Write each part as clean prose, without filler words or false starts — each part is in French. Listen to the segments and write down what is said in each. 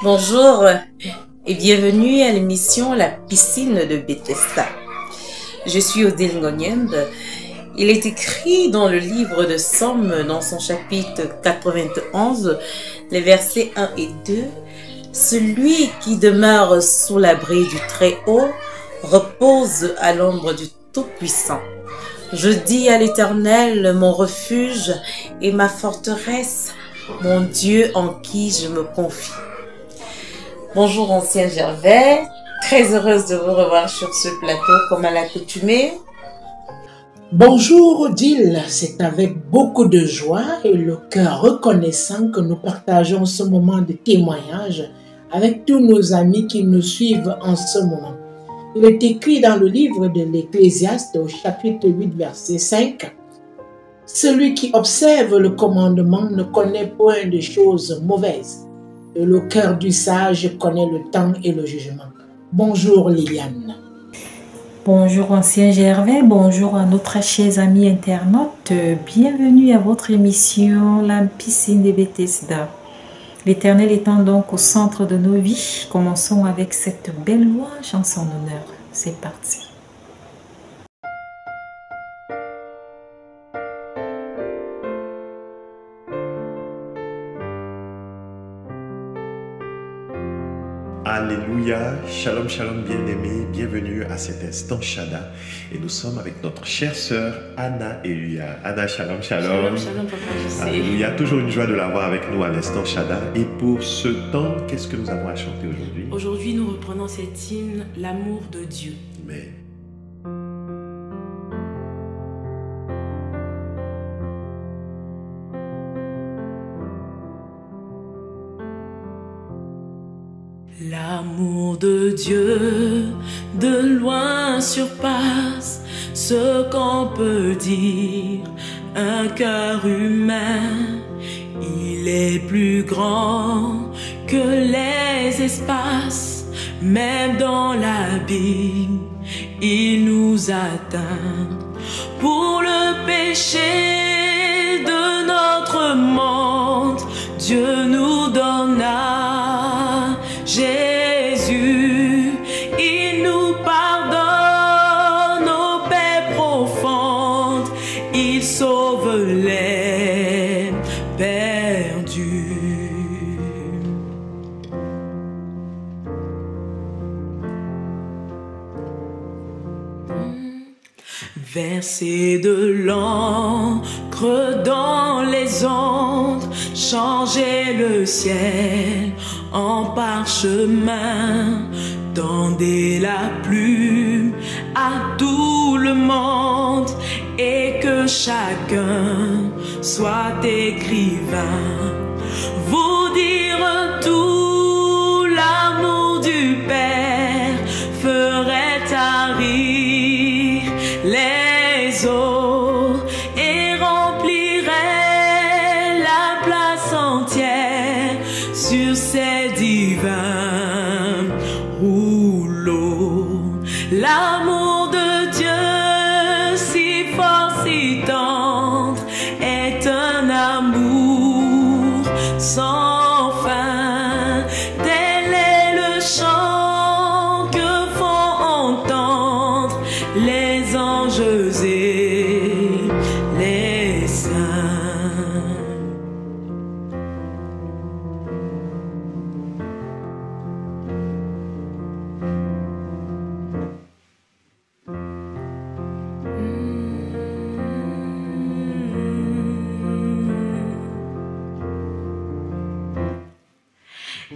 Bonjour et bienvenue à l'émission La piscine de Bethesda. Je suis Odile Ngonyembe. Il est écrit dans le livre de Somme, dans son chapitre 91, les versets 1 et 2, « Celui qui demeure sous l'abri du Très-Haut repose à l'ombre du Tout-Puissant. Je dis à l'Éternel, mon refuge et ma forteresse, mon Dieu en qui je me confie. » Bonjour ancien Gervais, très heureuse de vous revoir sur ce plateau comme à l'accoutumée. Bonjour Odile, c'est avec beaucoup de joie et le cœur reconnaissant que nous partageons ce moment de témoignage avec tous nos amis qui nous suivent en ce moment. Il est écrit dans le livre de l'Ecclésiaste au chapitre 8 verset 5 « Celui qui observe le commandement ne connaît point de choses mauvaises. Et le cœur du sage connaît le temps et le jugement. » Bonjour Liliane. Bonjour ancien Gervais, bonjour à nos très chers amis internautes. Bienvenue à votre émission La piscine de Bethesda. L'Éternel étant donc au centre de nos vies, commençons avec cette belle louange en son honneur. C'est parti. Alléluia, shalom, shalom bien-aimés, bienvenue à cet instant Shada. Et nous sommes avec notre chère sœur Anna Eluya. Anna, shalom, shalom. Shalom, shalom, papa, je sais. Alléluia, toujours une joie de l'avoir avec nous à l'instant Shada. Et pour ce temps, qu'est-ce que nous avons à chanter aujourd'hui? Aujourd'hui, nous reprenons cet hymne, l'amour de Dieu. Mais L'amour de Dieu de loin surpasse ce qu'on peut dire, un cœur humain. Il est plus grand que les espaces, même dans l'abîme, il nous atteint. Pour le péché de notre monde, Dieu nous donna Jésus, il nous pardonne nos paix profondes, il sauve les perdus. Verser de l'encre dans les ondes, changer le ciel en parchemin, tendez la plume à tout le monde et que chacun soit écrivain. Vous dire tout l'amour du Père ferait tarir les eaux et remplirait la place entière sur ces divins rouleaux. L'amour de Dieu si fort, si tendre, est un amour sans fin. Tel est le chant que font entendre les anges et les saints.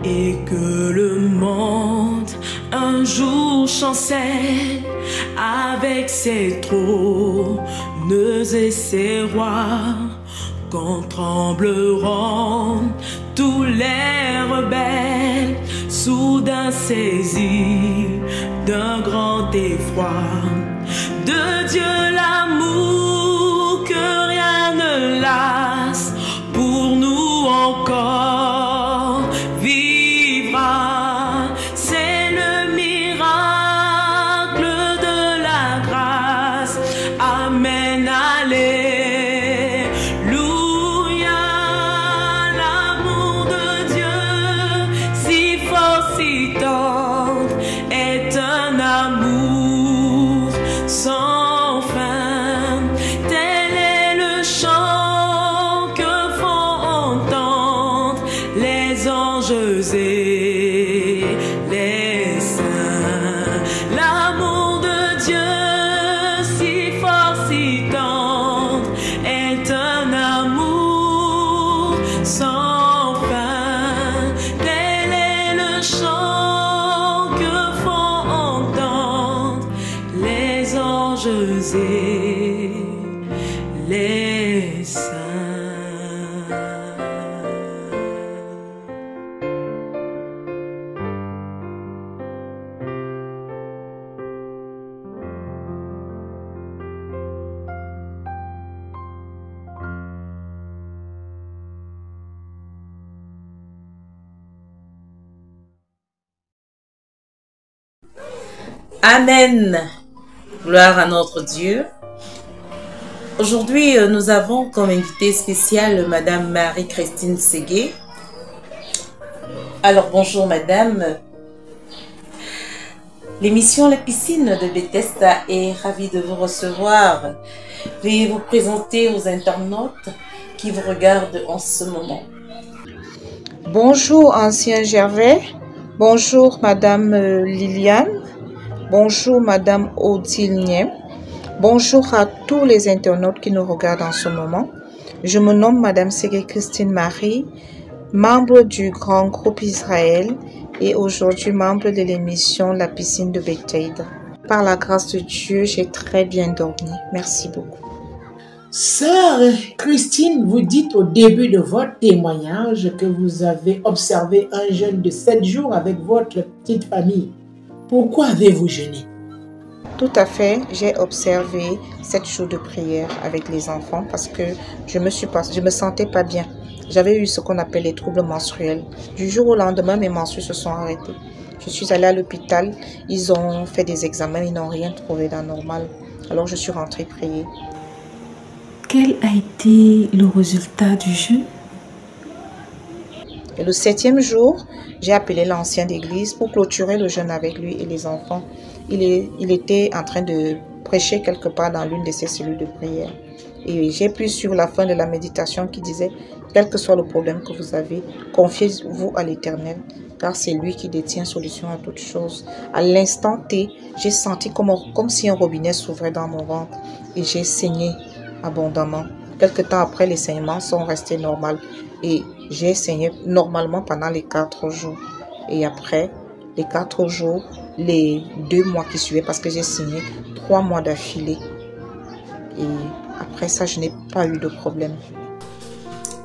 Et que le monde un jour chancelle avec ses trônes et ses rois, quand trembleront tous les rebelles, soudain saisis d'un grand effroi. De Dieu l'amour que rien ne lasse, pour nous encore vivra. C'est le miracle de la grâce. Amen, alléluia. L'amour de Dieu si les anges et les saints. L'amour de Dieu si fort, si tendre, est un amour sans fin. Tel est le chant que font entendre les anges et les saints. Amen. Gloire à notre Dieu. Aujourd'hui, nous avons comme invitée spéciale Madame Marie-Christine Ségué. Alors, bonjour Madame. L'émission La Piscine de Bethesda est ravie de vous recevoir. Veuillez vous présenter aux internautes qui vous regardent en ce moment. Bonjour Ancien Gervais, bonjour Madame Liliane, bonjour Madame Odile Niem, bonjour à tous les internautes qui nous regardent en ce moment. Je me nomme Madame Ségué Christine Marie, membre du grand groupe Israël et aujourd'hui membre de l'émission La Piscine de Bethesda. Par la grâce de Dieu, j'ai très bien dormi. Merci beaucoup. Sœur Christine, vous dites au début de votre témoignage que vous avez observé un jeûne de 7 jours avec votre petite famille. Pourquoi avez-vous jeûné? Tout à fait, j'ai observé 7 jours de prière avec les enfants parce que je me sentais pas bien. J'avais eu ce qu'on appelle les troubles menstruels. Du jour au lendemain, mes menstrues se sont arrêtées. Je suis allée à l'hôpital, ils ont fait des examens, ils n'ont rien trouvé d'anormal. Alors je suis rentrée prier. Quel a été le résultat du jeûne? Et le 7e jour, j'ai appelé l'ancien d'église pour clôturer le jeûne avec lui et les enfants. Il était en train de prêcher quelque part dans l'une de ses cellules de prière. Et j'ai pu suivre la fin de la méditation qui disait, quel que soit le problème que vous avez, confiez-vous à l'Éternel, car c'est lui qui détient solution à toutes choses. À l'instant T, j'ai senti comme si un robinet s'ouvrait dans mon ventre et j'ai saigné abondamment. Quelque temps après, les saignements sont restés normaux et j'ai saigné normalement pendant les 4 jours. Et après les 4 jours, les 2 mois qui suivaient, parce que j'ai saigné 3 mois d'affilée. Et après ça, je n'ai pas eu de problème.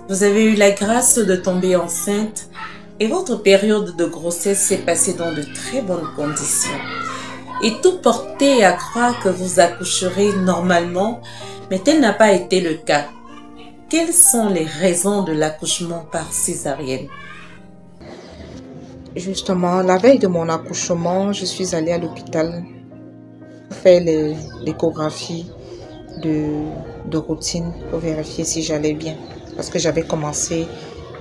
Vous avez eu la grâce de tomber enceinte et votre période de grossesse s'est passée dans de très bonnes conditions. Et tout portait à croire que vous accoucherez normalement, mais tel n'a pas été le cas. Quelles sont les raisons de l'accouchement par césarienne? Justement, la veille de mon accouchement, je suis allée à l'hôpital faire l'échographie de routine pour vérifier si j'allais bien. Parce que j'avais commencé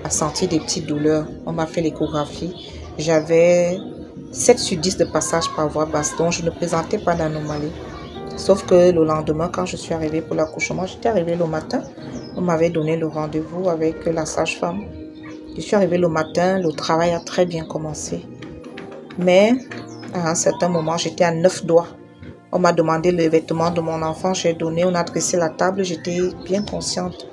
à sentir des petites douleurs. On m'a fait l'échographie. J'avais 7 sur 10 de passage par voie basse, donc je ne présentais pas d'anomalie. Sauf que le lendemain, quand je suis arrivée pour l'accouchement, j'étais arrivée le matin. On m'avait donné le rendez-vous avec la sage-femme. Je suis arrivée le matin, le travail a très bien commencé. Mais à un certain moment, j'étais à 9 doigts. On m'a demandé le vêtement de mon enfant, j'ai donné, on a dressé la table, j'étais bien consciente.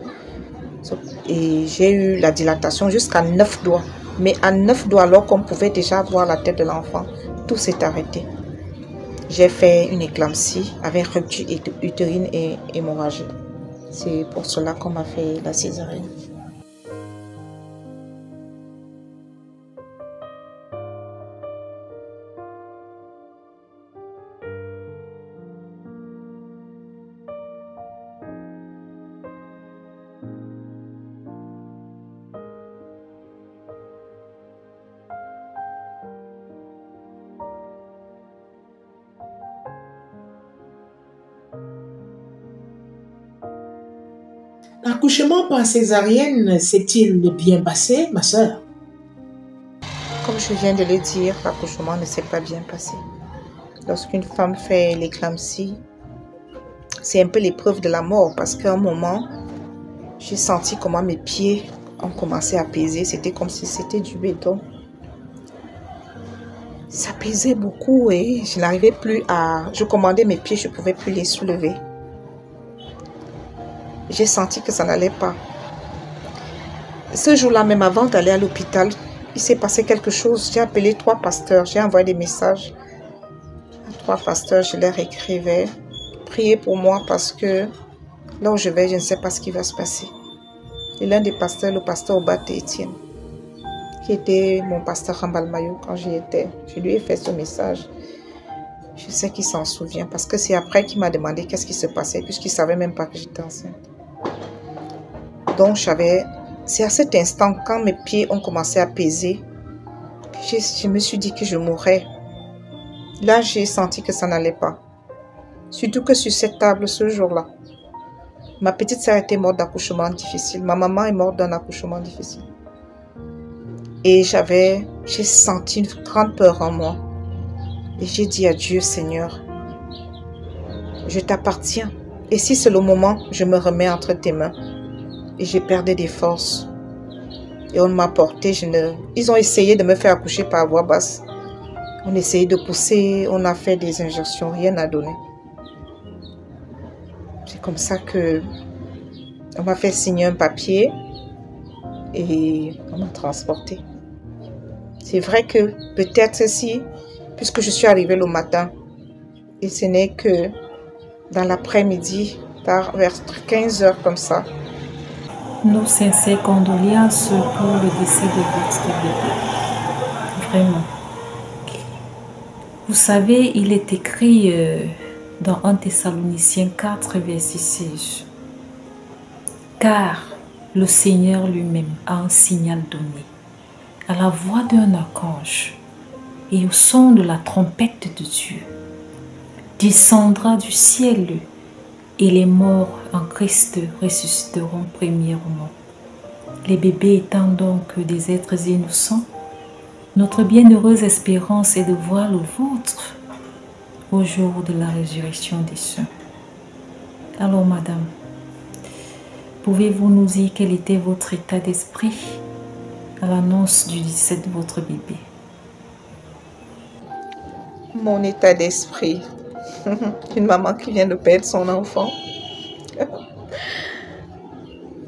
Et j'ai eu la dilatation jusqu'à 9 doigts. Mais à 9 doigts, alors qu'on pouvait déjà voir la tête de l'enfant, tout s'est arrêté. J'ai fait une éclampsie avec rupture utérine et hémorragie. C'est pour cela qu'on m'a fait la césarienne. L'accouchement par césarienne s'est-il bien passé, ma sœur? Comme je viens de le dire, l'accouchement ne s'est pas bien passé. Lorsqu'une femme fait l'éclampsie, c'est un peu l'épreuve de la mort parce qu'à un moment, j'ai senti comment mes pieds ont commencé à peser. C'était comme si c'était du béton. Ça pesait beaucoup et je n'arrivais plus à... Je commandais mes pieds, je ne pouvais plus les soulever. J'ai senti que ça n'allait pas. Ce jour-là, même avant d'aller à l'hôpital, il s'est passé quelque chose. J'ai appelé 3 pasteurs, j'ai envoyé des messages à 3 pasteurs, je leur écrivais. Priez pour moi parce que là où je vais, je ne sais pas ce qui va se passer. Et l'un des pasteurs, le pasteur Obate Etienne, qui était mon pasteur Rambalmayo quand j'y étais, je lui ai fait ce message. Je sais qu'il s'en souvient parce que c'est après qu'il m'a demandé qu'est-ce qui se passait, puisqu'il ne savait même pas que j'étais enceinte. Donc c'est à cet instant, quand mes pieds ont commencé à peser, je me suis dit que je mourrais. Là, j'ai senti que ça n'allait pas. Surtout que sur cette table, ce jour-là, ma petite sœur était morte d'accouchement difficile. Ma maman est morte d'un accouchement difficile. Et j'ai senti une grande peur en moi. Et j'ai dit à Dieu, Seigneur, je t'appartiens. Et si c'est le moment, je me remets entre tes mains. Et j'ai perdu des forces. Et on m'a porté. Ils ont essayé de me faire accoucher par voie basse. On a essayé de pousser. On a fait des injections. Rien n'a donné. C'est comme ça que on m'a fait signer un papier. Et on m'a transporté. C'est vrai que peut-être si, puisque je suis arrivée le matin, et ce n'est que dans l'après-midi, vers 15 heures comme ça. Nos sincères condoléances pour le décès de votre bébé. Vraiment. Vous savez, il est écrit dans 1 Thessaloniciens 4, verset 16. Car le Seigneur lui-même a un signal donné, à la voix d'un archange et au son de la trompette de Dieu, descendra du ciel et les morts en Christ ressusciteront premièrement. Les bébés étant donc des êtres innocents, notre bienheureuse espérance est de voir le vôtre au jour de la résurrection des saints. Alors, madame, pouvez-vous nous dire quel était votre état d'esprit à l'annonce du décès de votre bébé? Mon état d'esprit, une maman qui vient de perdre son enfant.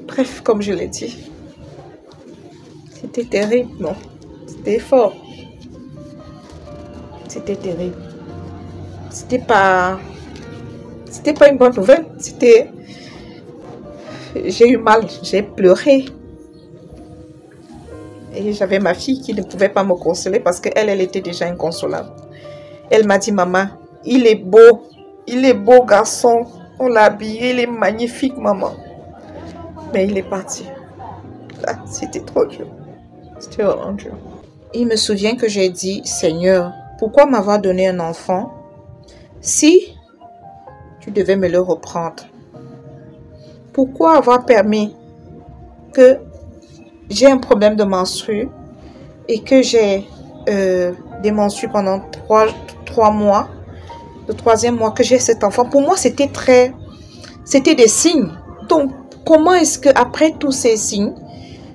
Bref, comme je l'ai dit, c'était terrible, non? C'était fort. C'était terrible. C'était pas une bonne nouvelle. J'ai eu mal, j'ai pleuré. Et j'avais ma fille qui ne pouvait pas me consoler parce qu'elle était déjà inconsolable. Elle m'a dit, maman, il est beau garçon, on l'a habillé, il est magnifique, maman. Mais il est parti. Ah, c'était trop dur. C'était vraiment dur. Il me souvient que j'ai dit, Seigneur, pourquoi m'avoir donné un enfant si tu devais me le reprendre? Pourquoi avoir permis que j'ai un problème de menstrues et que j'ai des menstrues pendant 3 mois, le 3e mois que j'ai cet enfant? Pour moi, c'était des signes. Donc, comment est-ce qu'après tous ces signes,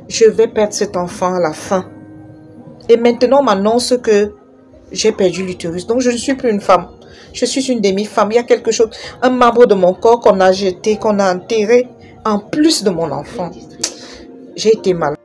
je vais perdre cet enfant à la fin? Et maintenant, on m'annonce que j'ai perdu l'utérus. Donc, je ne suis plus une femme. Je suis une demi-femme. Il y a quelque chose, un membre de mon corps qu'on a jeté, qu'on a enterré, en plus de mon enfant. J'ai été malade.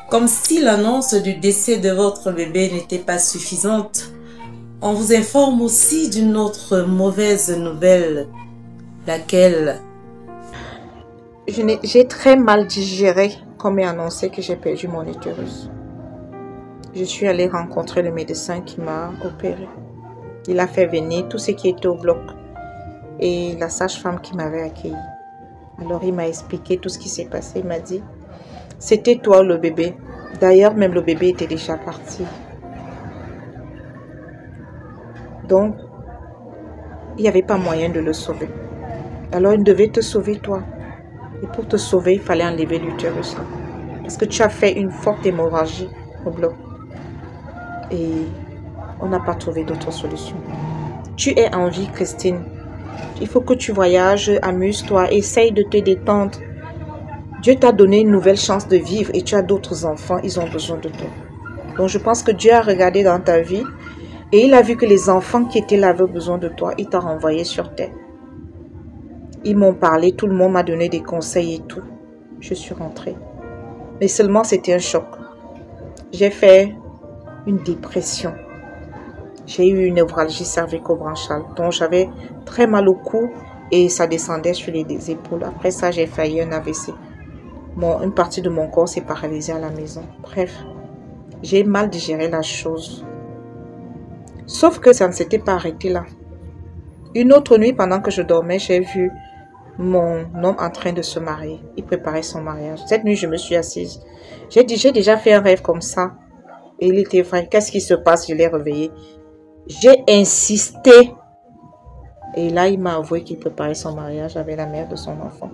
Comme si l'annonce du décès de votre bébé n'était pas suffisante, on vous informe aussi d'une autre mauvaise nouvelle, laquelle... J'ai très mal digéré qu'on m'ait annoncé que j'ai perdu mon utérus. je suis allée rencontrer le médecin qui m'a opéré. Il a fait venir tout ce qui était au bloc et la sage-femme qui m'avait accueilli. Alors il m'a expliqué tout ce qui s'est passé. Il m'a dit, c'était toi le bébé. D'ailleurs, même le bébé était déjà parti. Donc, il n'y avait pas moyen de le sauver. Alors, il devait te sauver toi. Et pour te sauver, il fallait enlever l'utérus. Parce que tu as fait une forte hémorragie au bloc. Et on n'a pas trouvé d'autre solution. Tu es en vie, Christine. Il faut que tu voyages, amuse-toi, essaye de te détendre. Dieu t'a donné une nouvelle chance de vivre et tu as d'autres enfants, ils ont besoin de toi. Donc je pense que Dieu a regardé dans ta vie et il a vu que les enfants qui étaient là avaient besoin de toi. Il t'a renvoyé sur terre. Ils m'ont parlé, tout le monde m'a donné des conseils et tout. Je suis rentrée. Mais seulement c'était un choc. J'ai fait une dépression. J'ai eu une névralgie cervico-branchiale. Donc j'avais très mal au cou et ça descendait sur les épaules. Après ça, j'ai failli un AVC. Une partie de mon corps s'est paralysée à la maison. Bref, j'ai mal digéré la chose. Sauf que ça ne s'était pas arrêté là. Une autre nuit, pendant que je dormais, j'ai vu mon homme en train de se marier. Il préparait son mariage. Cette nuit, je me suis assise. J'ai dit, j'ai déjà fait un rêve comme ça. Et il était vrai. Qu'est-ce qui se passe? Je l'ai réveillé. J'ai insisté. Et là, il m'a avoué qu'il préparait son mariage avec la mère de son enfant,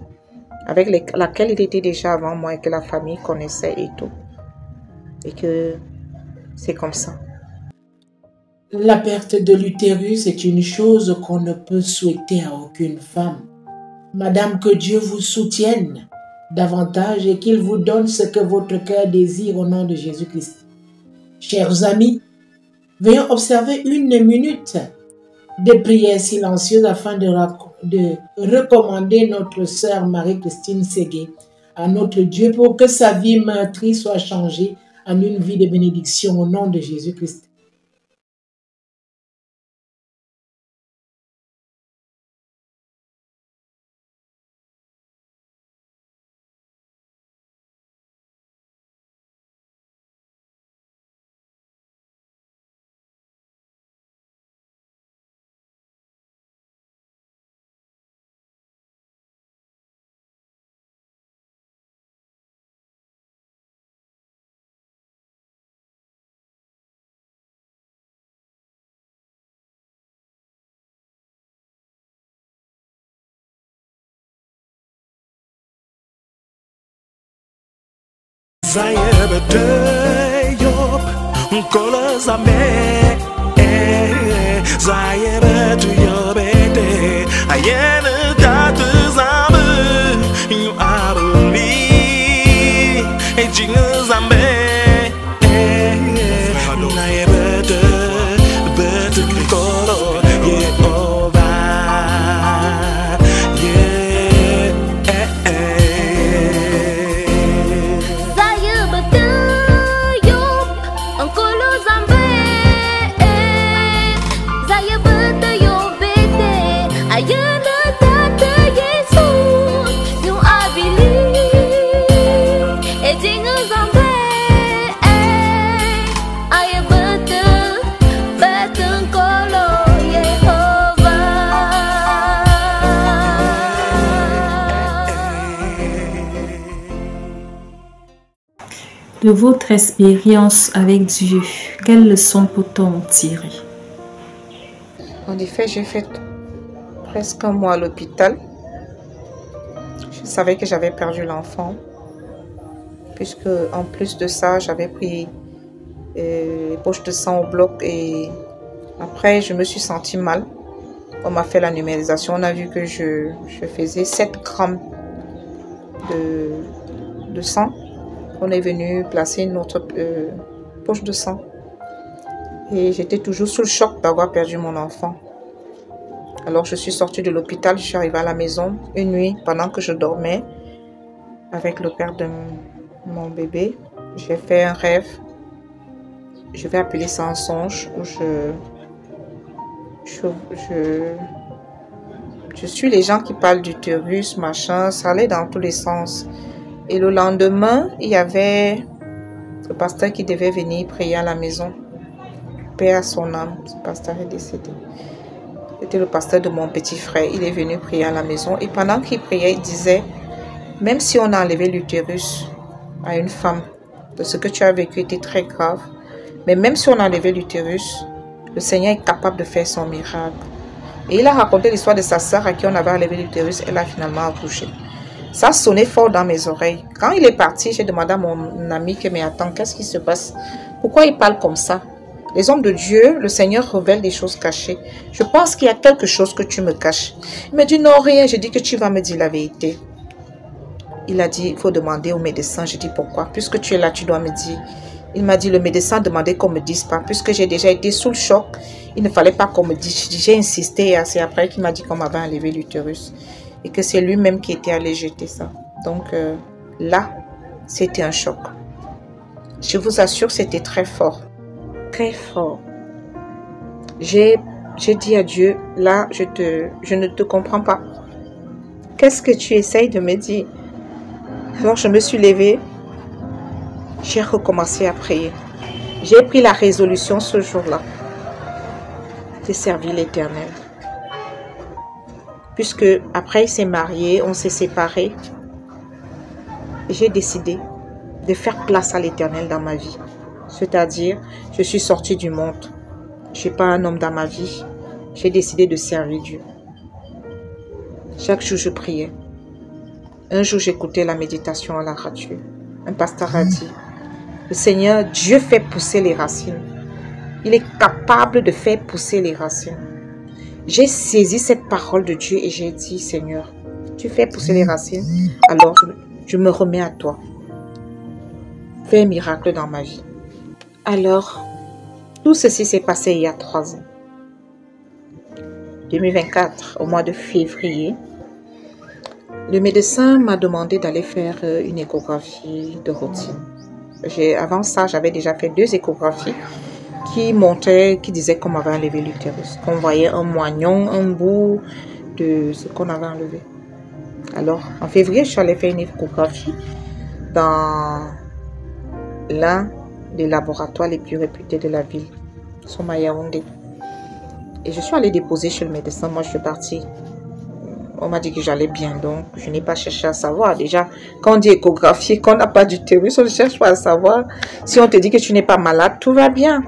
avec laquelle il était déjà avant moi et que la famille connaissait et tout. Et que c'est comme ça. La perte de l'utérus est une chose qu'on ne peut souhaiter à aucune femme. Madame, que Dieu vous soutienne davantage et qu'il vous donne ce que votre cœur désire au nom de Jésus-Christ. Chers amis, veuillons observer une minute de prière silencieuse afin de recommander notre sœur Marie-Christine Ségué à notre Dieu pour que sa vie meurtrie soit changée en une vie de bénédiction au nom de Jésus-Christ. Saya beteyop kola zame Saya beteyop ayena tatu zame you abuli jinga zame Saya beteyop kola De votre expérience avec Dieu, quelles leçons peut-on tirer? En effet, j'ai fait presque un mois à l'hôpital. Je savais que j'avais perdu l'enfant, puisque en plus de ça, j'avais pris les poches de sang au bloc et après, je me suis sentie mal. On m'a fait la numérisation, on a vu que je faisais 7 grammes de sang. On est venu placer une autre poche de sang. Et j'étais toujours sous le choc d'avoir perdu mon enfant. Alors je suis sortie de l'hôpital, je suis arrivée à la maison une nuit pendant que je dormais avec le père de mon bébé. J'ai fait un rêve. Je vais appeler ça un songe où je suis les gens qui parlent d'utérus, machin, ça allait dans tous les sens. Et le lendemain, il y avait Le pasteur qui devait venir prier à la maison, paix à son âme, ce pasteur est décédé. C'était le pasteur de mon petit frère. Il est venu prier à la maison et pendant qu'il priait, il disait, même si on a enlevé l'utérus à une femme, de ce que tu as vécu était très grave, mais même si on a enlevé l'utérus, le Seigneur est capable de faire son miracle. Et il a raconté l'histoire de sa sœur à qui on avait enlevé l'utérus, elle a finalement accouché. Ça sonnait fort dans mes oreilles. Quand il est parti, j'ai demandé à mon ami que, mais attends, qu'est-ce qui se passe? Pourquoi il parle comme ça? Les hommes de Dieu, le Seigneur révèle des choses cachées. Je pense qu'il y a quelque chose que tu me caches. Il me dit non, rien. Je dis que tu vas me dire la vérité. Il a dit, il faut demander au médecin. Je dis pourquoi? Puisque tu es là, tu dois me dire. Il m'a dit, le médecin demandait qu'on ne me dise pas. Puisque j'ai déjà été sous le choc, il ne fallait pas qu'on me dise. J'ai insisté. C'est après qu'il m'a dit qu'on m'avait enlevé l'utérus. Et que c'est lui-même qui était allé jeter ça. Donc là, c'était un choc. Je vous assure, c'était très fort. Très fort. J'ai dit à Dieu, là, je ne te comprends pas. Qu'est-ce que tu essayes de me dire? Alors je me suis levée. J'ai recommencé à prier. J'ai pris la résolution ce jour-là de servir l'Éternel. Puisque après il s'est marié, on s'est séparés. J'ai décidé de faire place à l'Éternel dans ma vie. C'est-à-dire, je suis sortie du monde. Je n'ai pas un homme dans ma vie. J'ai décidé de servir Dieu. Chaque jour, je priais. Un jour, j'écoutais la méditation à la radio. Un pasteur a dit, le Seigneur, Dieu fait pousser les racines. Il est capable de faire pousser les racines. J'ai saisi cette parole de Dieu et j'ai dit, Seigneur, tu fais pousser les racines, alors je me remets à toi. Fais un miracle dans ma vie. Alors, tout ceci s'est passé il y a 3 ans. 2024, au mois de février, le médecin m'a demandé d'aller faire une échographie de routine. Avant ça, j'avais déjà fait 2 échographies qui montraient, qui disaient qu'on m'avait enlevé l'utérus, qu'on voyait un moignon, un bout de ce qu'on avait enlevé. Alors, en février, je suis allée faire une échographie dans l'un des laboratoires les plus réputés de la ville, Soma Yaoundé. Et je suis allée déposer chez le médecin. Moi, je suis partie. On m'a dit que j'allais bien, donc je n'ai pas cherché à savoir. Déjà, quand on dit échographie, quand on n'a pas d'utérus, on ne cherche pas à savoir. Si on te dit que tu n'es pas malade, tout va bien.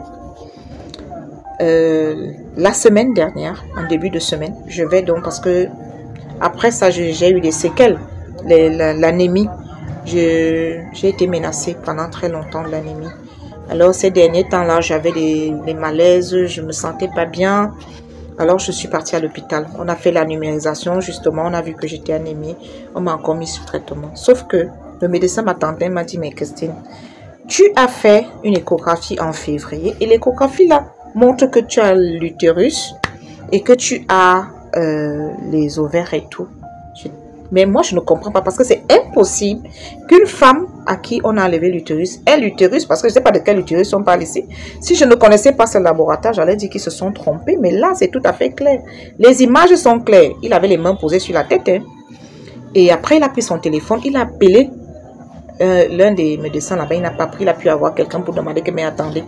La semaine dernière, en début de semaine, je vais donc, parce que après ça, j'ai eu des séquelles, l'anémie. J'ai été menacée pendant très longtemps de l'anémie. Alors ces derniers temps-là, j'avais des malaises, je me sentais pas bien. Alors je suis partie à l'hôpital. On a fait la numérisation, justement, on a vu que j'étais anémie. On m'a encore mis sous traitement. Sauf que le médecin m'attendait, m'a dit, mais Christine, tu as fait une échographie en février et l'échographie là montre que tu as l'utérus et que tu as les ovaires et tout. Mais moi, je ne comprends pas parce que c'est impossible qu'une femme à qui on a enlevé l'utérus ait l'utérus, parce que je ne sais pas de quel utérus on parle ici. Si je ne connaissais pas ce laboratoire, j'allais dire qu'ils se sont trompés, mais là, c'est tout à fait clair. Les images sont claires. Il avait les mains posées sur la tête. Hein. Et après, il a pris son téléphone, il a appelé l'un des médecins là-bas, il n'a pas pris, il a pu avoir quelqu'un pour demander que, mais attendez,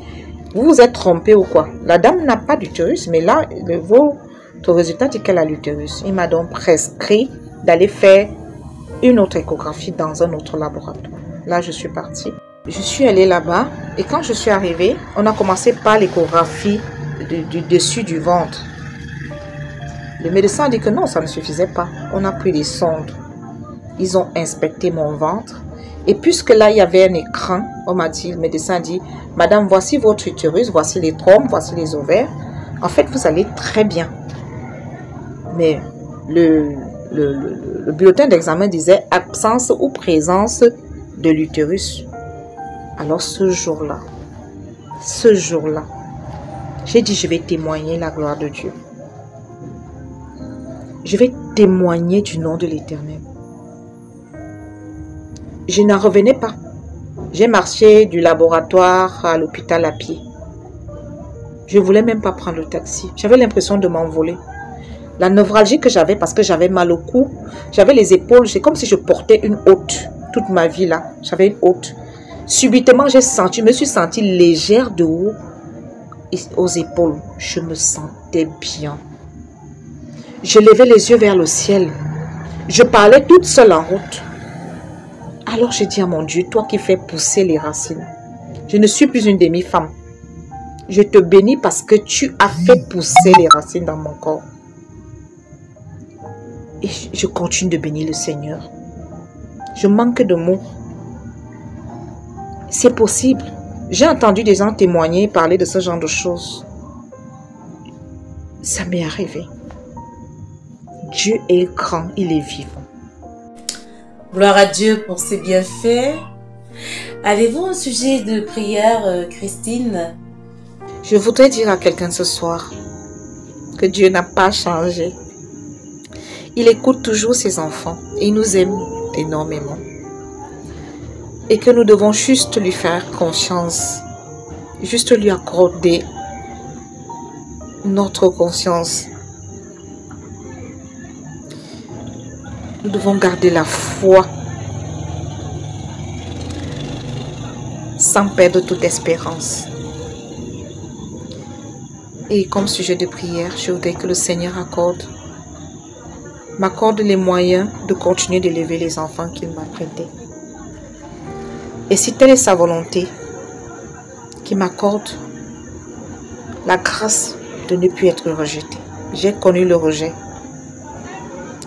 vous vous êtes trompé ou quoi? La dame n'a pas d'utérus, mais là, votre résultat dit qu'elle a l'utérus. Il m'a donc prescrit d'aller faire une autre échographie dans un autre laboratoire. Là, je suis partie. Je suis allée là-bas et quand je suis arrivée, on a commencé par l'échographie du dessus du ventre. Le médecin a dit que non, ça ne suffisait pas. On a pris des sondes. Ils ont inspecté mon ventre. Et puisque là, il y avait un écran, on m'a dit, le médecin a dit, madame, voici votre utérus, voici les trompes, voici les ovaires. En fait, vous allez très bien. Mais le bulletin d'examen disait absence ou présence de l'utérus. Alors ce jour-là, j'ai dit je vais témoigner la gloire de Dieu. Je vais témoigner du nom de l'Éternel. Je n'en revenais pas. J'ai marché du laboratoire à l'hôpital à pied. Je ne voulais même pas prendre le taxi. J'avais l'impression de m'envoler. La névralgie que j'avais, parce que j'avais mal au cou, j'avais les épaules, c'est comme si je portais une haute toute ma vie là. J'avais une haute. Subitement, je me suis sentie légère de haut aux épaules. Je me sentais bien. Je levais les yeux vers le ciel. Je parlais toute seule en route. Alors j'ai dit à mon Dieu, toi qui fais pousser les racines, je ne suis plus une demi-femme. Je te bénis parce que tu as fait pousser les racines dans mon corps. Et je continue de bénir le Seigneur. Je manque de mots. C'est possible. J'ai entendu des gens témoigner, parler de ce genre de choses. Ça m'est arrivé. Dieu est grand, il est vivant. Gloire à Dieu pour ses bienfaits. Avez-vous un sujet de prière, Christine? Je voudrais dire à quelqu'un ce soir que Dieu n'a pas changé. Il écoute toujours ses enfants et il nous aime énormément. Et que nous devons juste lui faire confiance, juste lui accorder notre conscience. Nous devons garder la foi sans perdre toute espérance. Et comme sujet de prière, je voudrais que le Seigneur m'accorde les moyens de continuer d'élever les enfants qu'il m'a prêtés. Et si telle est sa volonté, qu'il m'accorde la grâce de ne plus être rejeté. J'ai connu le rejet.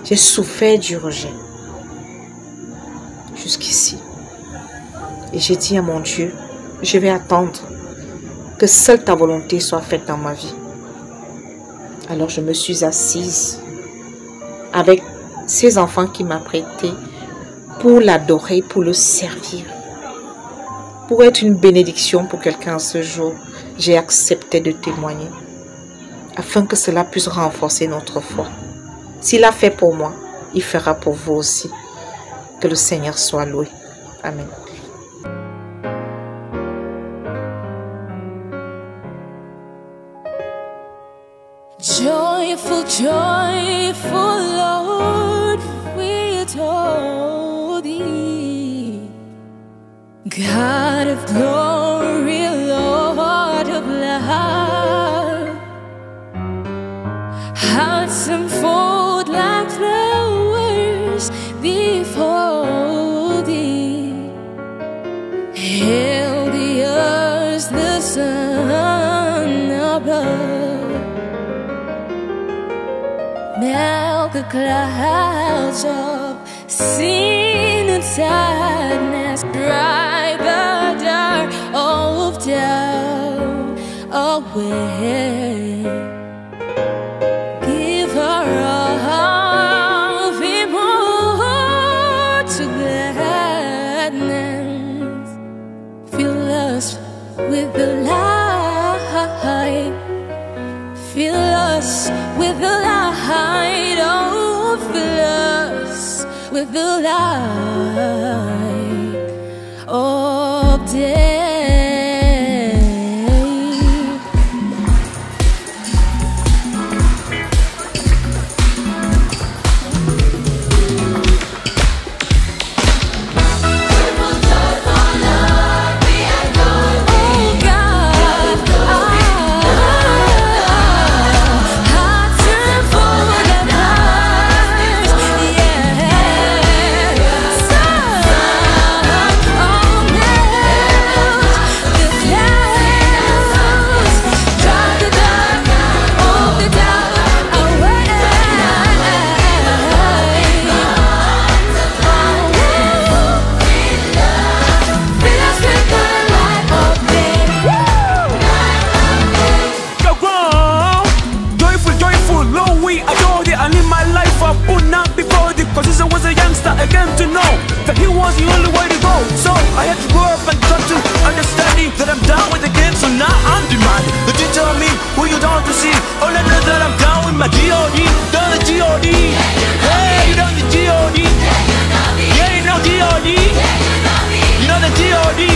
J'ai souffert du rejet. Jusqu'ici. Et j'ai dit à mon Dieu, je vais attendre que seule ta volonté soit faite dans ma vie. Alors je me suis assise avec ces enfants qui m'a prêté pour l'adorer, pour le servir. Pour être une bénédiction pour quelqu'un ce jour, j'ai accepté de témoigner afin que cela puisse renforcer notre foi. S'il a fait pour moi, il fera pour vous aussi. Que le Seigneur soit loué. Amen. Joyful, joyful Lord, we adore thee. God of glory, Lord of love. Hearts unfold like flowers before thee. Hail the earth, the sun above. Melt the clouds of sin and sadness, drive the dark of doubt away. Give her all immortal gladness. Fill us with the light. Fill us with the light. Oh, fill us with the light of day. Again to know that he was the only way to go. So I had to grow up and try to understanding that I'm down with the game. So now I'm demanding that you tell me who you don't to see. All I know that I'm down with my G.O.D. Down the G.O.D. Hey, you know the G.O.D. Yeah, you know G.O.D. You know the G.O.D.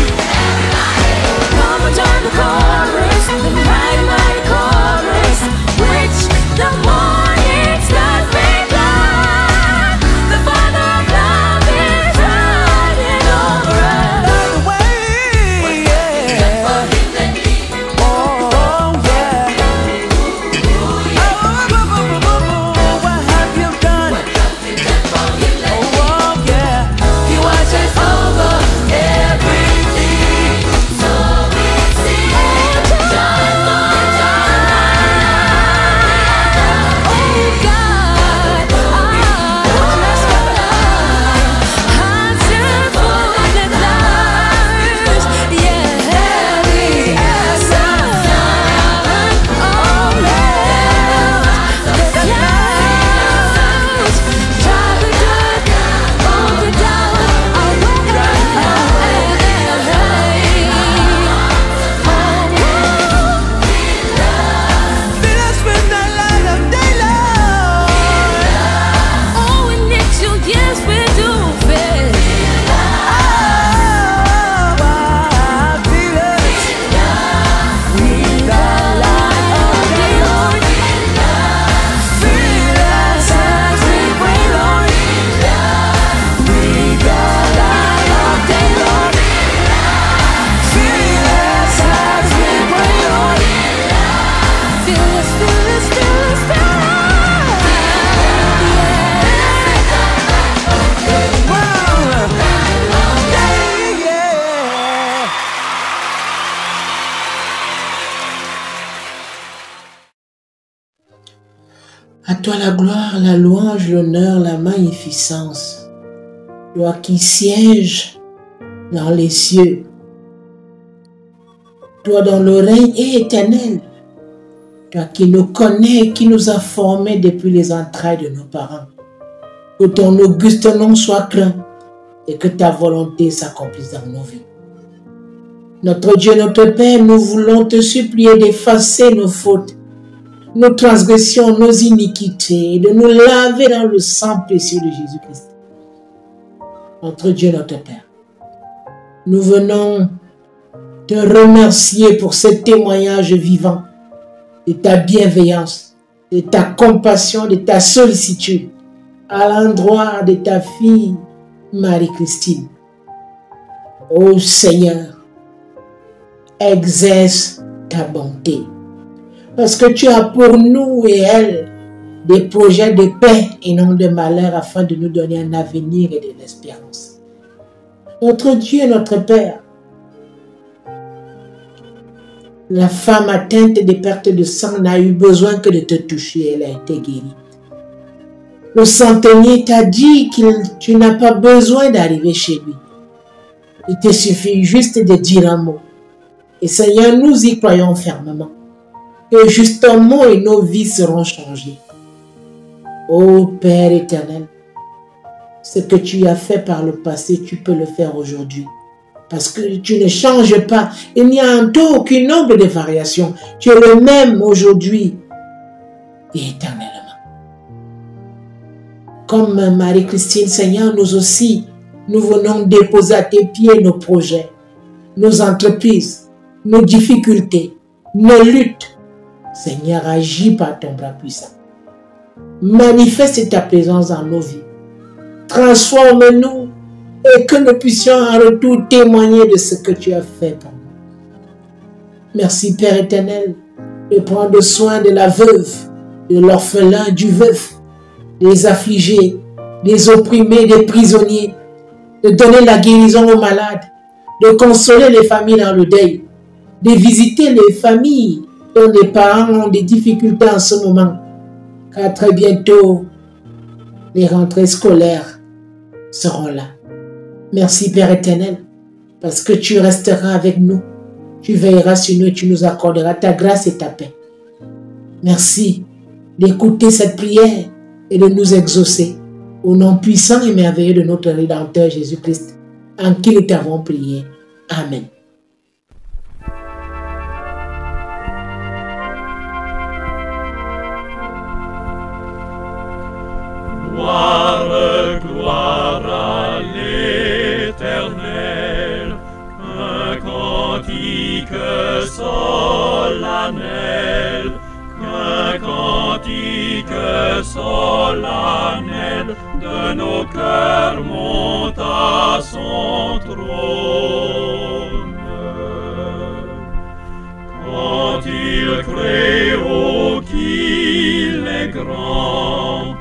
Come and join the chorus, the mighty, mighty chorus, which the morning stars may blind. The Father of love is riding over us. By the way, À toi la gloire, la louange, l'honneur, la magnificence. Toi qui sièges dans les cieux. Toi dont le règne est éternel. Toi qui nous connais, qui nous a formés depuis les entrailles de nos parents. Que ton auguste nom soit craint et que ta volonté s'accomplisse dans nos vies. Notre Dieu, notre Père, nous voulons te supplier d'effacer nos fautes, nos transgressions, nos iniquités, et de nous laver dans le sang précieux de Jésus-Christ. Notre Dieu, notre Père, nous venons te remercier pour ce témoignage vivant de ta bienveillance, de ta compassion, de ta sollicitude à l'endroit de ta fille Marie-Christine. Ô Seigneur, exerce ta bonté, parce que tu as pour nous et elle des projets de paix et non de malheur afin de nous donner un avenir et de l'espérance. Notre Dieu, notre Père, la femme atteinte de perte de sang n'a eu besoin que de te toucher, elle a été guérie. Le centenier t'a dit que tu n'as pas besoin d'arriver chez lui. Il te suffit juste de dire un mot. Et Seigneur, nous y croyons fermement. Que juste un mot et nos vies seront changées. Ô Père éternel, ce que tu as fait par le passé, tu peux le faire aujourd'hui. Parce que tu ne changes pas. Il n'y a en toi aucune nombre de variations. Tu es le même aujourd'hui et éternellement. Comme Marie-Christine, Seigneur, nous aussi, nous venons déposer à tes pieds nos projets, nos entreprises, nos difficultés, nos luttes. Seigneur, agis par ton bras puissant. Manifeste ta présence dans nos vies. Transforme-nous et que nous puissions en retour témoigner de ce que tu as fait pour nous. Merci Père éternel de prendre soin de la veuve, de l'orphelin, du veuf, des affligés, des opprimés, des prisonniers, de donner la guérison aux malades, de consoler les familles dans le deuil, de visiter les familles dont les parents ont des difficultés en ce moment, car très bientôt, les rentrées scolaires seront là. Merci Père éternel, parce que tu resteras avec nous, tu veilleras sur nous et tu nous accorderas ta grâce et ta paix. Merci d'écouter cette prière et de nous exaucer au nom puissant et merveilleux de notre Rédempteur Jésus-Christ, en qui nous t'avons prié. Amen. Gloire, gloire à l'Éternel, un cantique solennel, un cantique solennel de nos cœurs monte à son trône. Quand il crée, oh, qu'il est grand,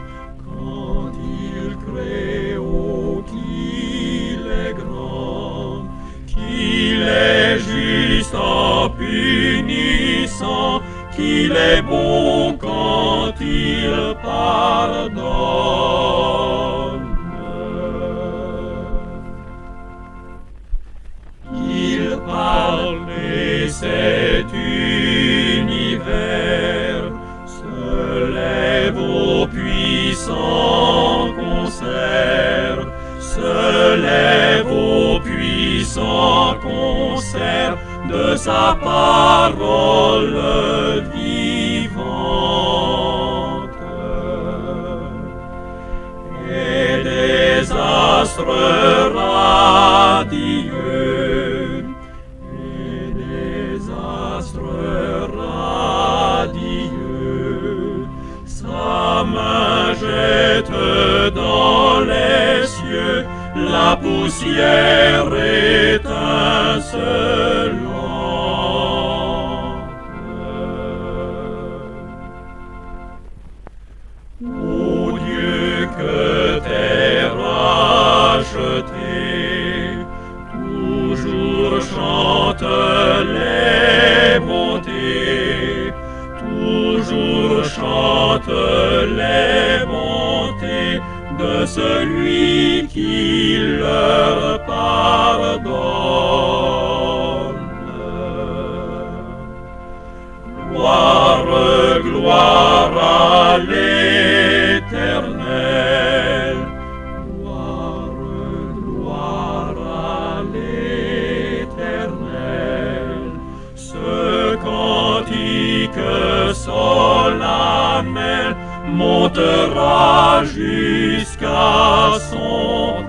quand il crée, oh, qu'il est grand, qu'il est juste en punissant, qu'il est bon quand il pardonne. Il parle et cet univers se lève au puissant concert, se lève au puissant concert de sa parole vivante. Et des astres radieux, et des astres radieux, sa main jette dans les cieux la poussière étincelante. Ô Dieu, que t'es racheté, toujours chante les bontés, toujours chante les celui qui leur pardonne. Gloire, gloire à l'Éternel. Gloire, gloire à l'Éternel. Ce cantique solennel montera jusqu'à son